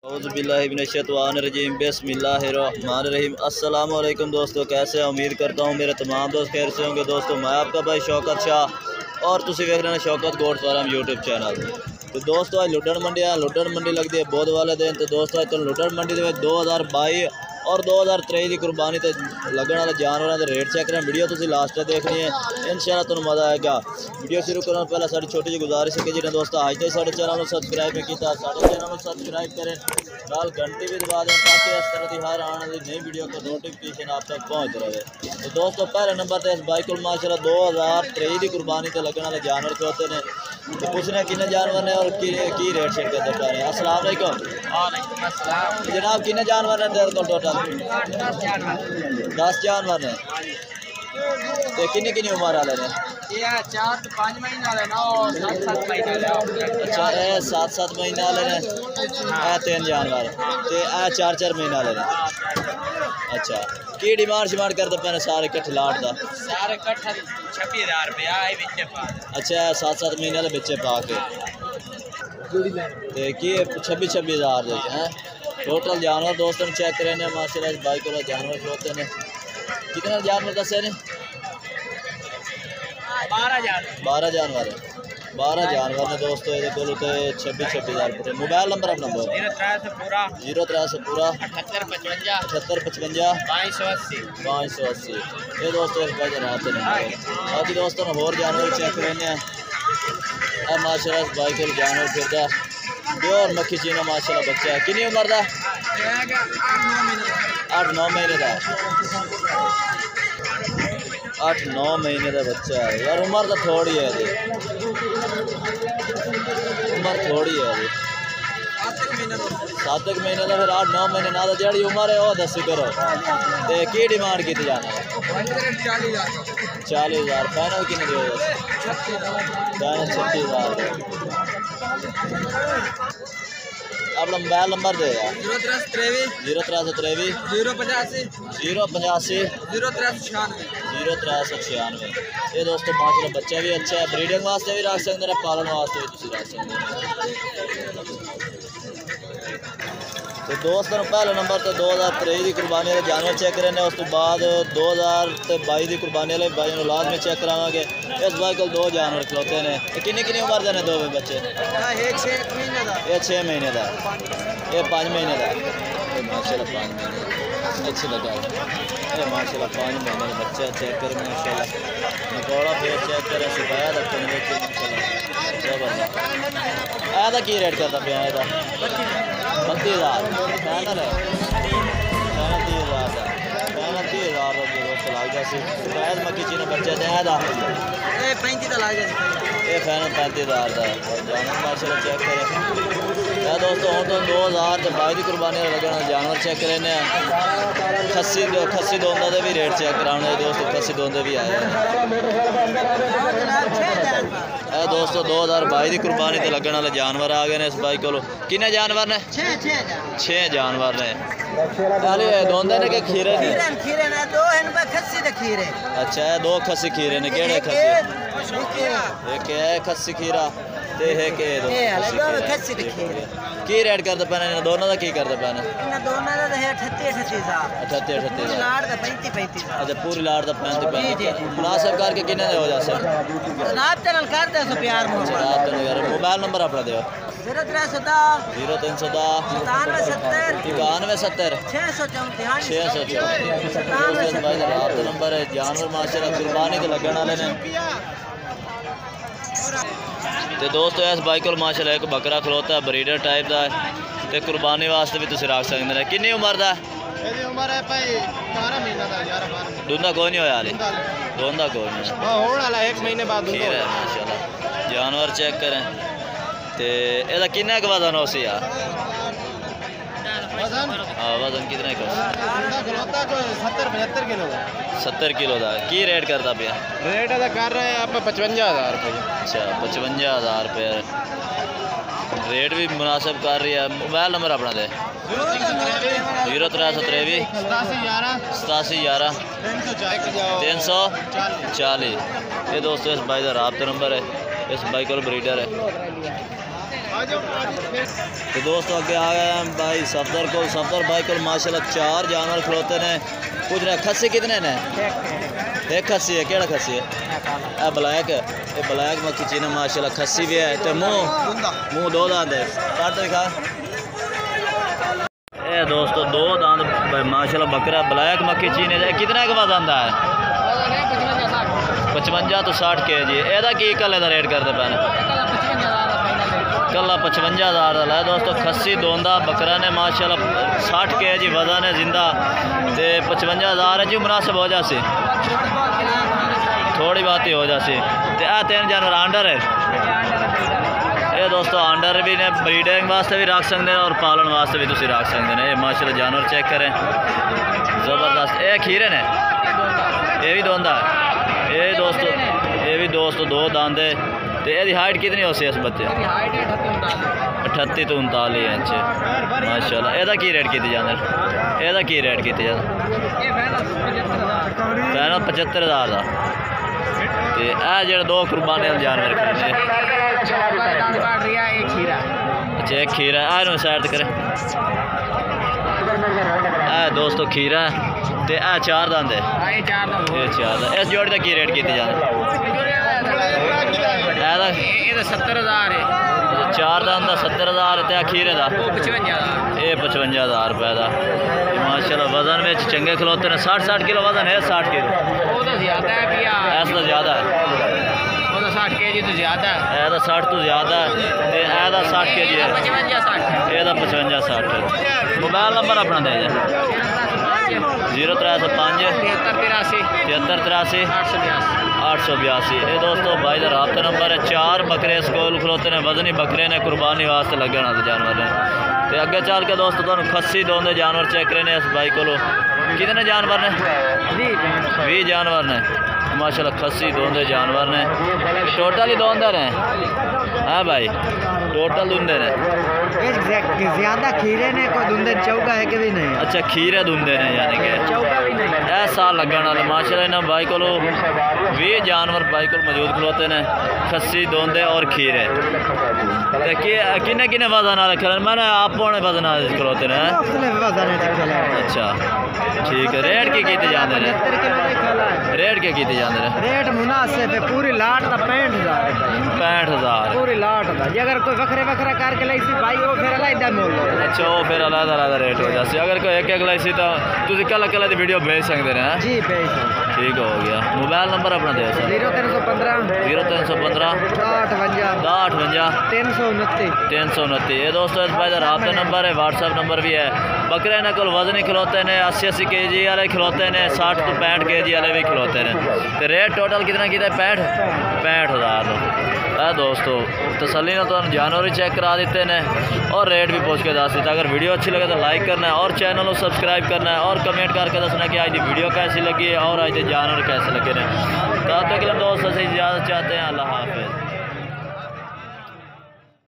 औज़ुबिल्लाहिमिनश्शैतानिर्रजीम बिस्मिल्लाहिर्रहमानिर्रहीम। अस्सलाम वालेकुम दोस्तों, कैसे हैं? उम्मीद करता हूँ मेरे तमाम दोस्त खैर से होंगे। दोस्तों मैं आपका भाई शौकत शाह और तुसी वेख रहे हैं Shaukat goat farm YouTube channel. तो दोस्तों आज लुड्डन मंडी है, लुड्डन मंडी लगती है बहुत वाले दिन। तो दोस्तों आज लुड्डन मंडी के 2022 और 2023 की कुर्बानी तो लगने वाले जानवरों के रेट चेक करें। वीडियो तुम लास्ट तक देखनी है, इंशाल्लाह तुम्हें मज़ा आएगा। वीडियो शुरू करने पहले साड़ी छोटी जी गुजारिश है कि जिन्हें दोस्तों आज तक साढ़े चैनल को सब्सक्राइब नहीं किया साढ़े चैनल को सब्सक्राइब करें, नाल घंटी भी दबा दें ताकि इस तरह की हर आने वाली नई वीडियो का नोटिफिकेशन आप तक पहुँच रहे। तो दोस्तों पहले नंबर पर इस बाइक को माशाल्लाह 2023 की कुर्बानी तो लगने वाले जानवर के होते हैं। तो पूछने कितने जानवर ने और की रेट शेट करते पा रहे हैं। अस्सलाम वालेकुम। जनाब कितने जानवर ने तेरे को टोटल? 10 जानवर ने। तो कितनी कितनी उम्र वाले ने? 4 से 5 महीने वाले ना और 7-7 महीने वाले। अच्छा ये 7-7 महीने वाले ने, ये 3 जानवर ते ये 4-4 महीने वाले ने। अच्छा की डिमांड शिमांड करते पे सारे इकट्ठे लाट दा? सारे इकट्ठे 26,000 रुपया है बिच्चे पा। अच्छा 7-7 महीने वाले बच्चे पा के ते की 26,000 दे हैं टोटल जानवर। दोस्तों चेक करें माशाल्लाह इस बाइक वाला जानवर होते हैं। कितने जानवर दसे ने? 12 जानवर है। 12 जानवर ने दोस्तों ये को 26,000 रुपये। मोबाइल नंबर अपना बोल। 03 से पूरा 7855 580। ये दोस्तों इस बाइक रात बाकी दोस्तों होर जानवर चेक करें। अब माशाल्लाह इस बाइक को जानवर फिरदा प्योर मक्खी चीना माशाल्लाह बच्चा है। कितनी उम्र का? 8-9 महीने का। 8-9 महीने का बच्चा है यार। उम्र तो थोड़ी है जी, उम्र थोड़ी है जी। 7 महीने का फिर 8-9 महीने ना तो जी उम्र है वह दसी करो। तो की डिमांड की जाना? 40,000 फाइनल कितने दे? फाइनल 36,000। अपना मोबाइल नंबर दे यार। 03 085 0396। ये दोस्तों माशाल्लाह बच्चा भी अच्छा है, ब्रीडिंग वास्ते भी रख सकते हैं, पालन वास्ते भी तुम रख सकते हैं। तो दोस्तों पहले नंबर तो 2023 की कुर्बानी वाले जानवर चेक करें। उस तो बाद 2022 की कुर्बानी वाले भाई औलाद में चेक करावे। इस भाई को 2 जानवर खिलौते हैं। कितनी कितनी उम्र देने दो बच्चे? ये 6 महीने का, ये 5 महीने का। माशाल्लाह 5 महीने अच्छे लगा। ये माशाल्लाह 5 महीने का बच्चा चेक करें माशाल्लाह। नकौड़ा फिर चेक करें, सिखाया रखें माशाल्लाह। की रेट करता पे? 32,000 फाइनल है। 30,000 का 30,000 शायद मक्की चीना बच्चे थे 35 लाख। ये फाइनल 35,000 का जानवर माशाल्लाह चेक करें। या दोस्तों हम तो 2022 की कुर्बानी लगने जानवर चेक करें। खस्सी दोंदा के भी रेट चेक कराने दोस्तों। खस्सी दोंदे भी आए हैं। दोस्तों 2022 की कुर्बानी तो लगने वाले जानवर आ गए हैं इस बाइक को। कितने जानवर ने? 6 जानवर ने। दोंदे ने के खीरे ने? अच्छा है 2 खस्सी खीरे ने। केड़े खस्सी? एक है खस्सी खीरा ते है के खस्सी खीरे। की रेट करते पे दोनों का? की करते पे? 38,000। लाड़ का 35। अच्छा पूरी लाड़ का 35 मुनासिब करके कितने हो जाते? मोबाइल नंबर अपना दो। 0310 91 70 634 नंबर है। जानवर माशाल्लाह कुर्बानी तो लगने वाले ने। तो दोस्तों इस बाइक को माशाल्लाह एक बकरा खलोता है ब्रीडर टाइप का है। तो कुर्बानी वास्ते भी तुम रख सकते हैं। कितनी उम्र का? दूधा कोई नहीं होया? दूधा कोई नहीं, 1 महीने बाद है माशाल्लाह। जानवर चेक करें तो यदा किन्ना का वजन हो सी? हाँ वजन कितना का? 70 किलो का। की रेट करता पे? रेट कर रहे हैं आप 55,000 रुपये। अच्छा 55,000 रुपये रेट भी मुनासिब कर रही है। मोबाइल नंबर अपना दे। 03 87 11 340। ये दोस्तों इस भाई का राब्ता नंबर है। इस बाइक को ब्रीडर है। तो दोस्तों अगे आ गए हैं भाई सफदर को। सफदर भाई को माशाल्लाह 4 जानवर खलोते ने। पूछ रहे खस्सी कितने ने? एक खस्सी है। केड़ा खस्सी है? ब्लैक है। ये ब्लैक मक्खी चीन माशाल्लाह खस्सी भी है। तो मुँह 2 दांत है। काट दिखा। ये दोस्तों 2 दांत माशाल्लाह बकरा ब्लैक मक्खी चीन है। कितने के वजन है? 55 तो 60 kg। एदा की कल रेट करते पैने? कल 55,000 है दोस्तों। खस्सी दोंदा बकरा ने माशाल्लाह 60 kg वजन है जिंदा। तो 55,000 है जी मुनासिब हो जासी। थोड़ी बात ही हो जासी। तो आ 3 जानवर आंडर है। ये दोस्तों आंडर भी ने ब्रीडिंग वास्ते भी रख सकते हैं और पालन वास्ते भी तुम रख सकते हैं। ये माशाल्लाह जानवर चेक करें ज़बरदस्त। ये खीरे ने। ये भी दोंदा है। ये भी दोस्तों 2 दांत है। तो ये हाइट कितनी हो सी इस बच्चे? 38 तो 39 इंच माशाल्लाह। एदा की रेट की जाने? एदा की रेट की जाने? 75,000 का। तो यह जो 2 कुर्बानी जानवर खरीदे। अच्छा एक खीरा है। साइड करें। दोस्तों खीरा है। तो 4 दांत है। ये 4 दांत। इस जोड़ी का की रेट की जाने? 70,000 है। 4 दांत का 70,000 है। खीरे का 55,000 रुपए का। माशाल्लाह वजन में चंगे खलोते हैं। 60 किलो वजन है। 60 किलो ऐसा ज़्यादा है। 60 kg तो ज़्यादा है। 60 तो ज़्यादा है। 60 kg है। 55-60 है। मोबाइल नंबर अपना दे जाए। 0305 7383 882। ये दोस्तों भाई का रबता नंबर है। 4 बकरे स्कूल खलोते हैं। वजनी बकरे ने कुर्बानी वास्ते लगे वाले जानवर ने। तो अगे चल के दोस्तों तुम खस्सी दोंदे जानवर चेक करने इस भाई को। कितने जानवर ने? 20 जानवर ने माशाल्लाह। खस्सी दोंदे जानवर ने। टोटल ही दोंदे ने। हाँ भाई टोटल धुंधे ने। ज़्यादा खीरे ने को धुंधे चौका है कि भी नहीं? अच्छा खीरे धुंधे ने यानी कि चौका भी नहीं। ए साल लगन वाले माशाल्लाह। इन्होंने भाई को 20 जानवर भाई को मौजूद खलोते हैं। खस्सी दोंदे और खीरे। तो किन्ने किन्ने वजन वाले खिला? मैंने आप वजन वाले खलोते हैं। अच्छा ठीक है। रेट की जाते हैं? रेट क्या की जाते हैं? रेट मुनासिब है। पूरी लाट का 65,000। 65,000 पूरी लाट का। जे अगर कोई वखरे वखरा करके लाई सी भाई वो फिर अलग मोल। अच्छा वो फिर अलग रेट हो जाए। अगर कोई एक लाई सी तो तुम कल की वीडियो भेज सकते हैं? जी भेज। ठीक हो गया। मोबाइल नंबर अपना दे सर। 0315 0315 329 329। ये दोस्तों इस भाई का रबता नंबर है। व्हाट्सएप नंबर भी है। बकरे ने को वजनी खिलौते हैं। 80-80 kg वाले खिलौते हैं। 60 to 65 kg वाले भी खिलौते हैं। तो रेट टोटल कितना किया? 65,000। दोस्तों तसल्ली ने तो जानवर ही चेक करा देते हैं और रेट भी पूछ के दस देते। अगर वीडियो अच्छी लगे तो लाइक करना है और चैनल को सब्सक्राइब करना है और कमेंट करके दसना कि आज की वीडियो कैसी लगी है और आज के जानवर कैसे लगे हैं। तब तक के लिए दोस्तों से इजाज़त चाहते हैं। अल्लाह हाफ़िज़।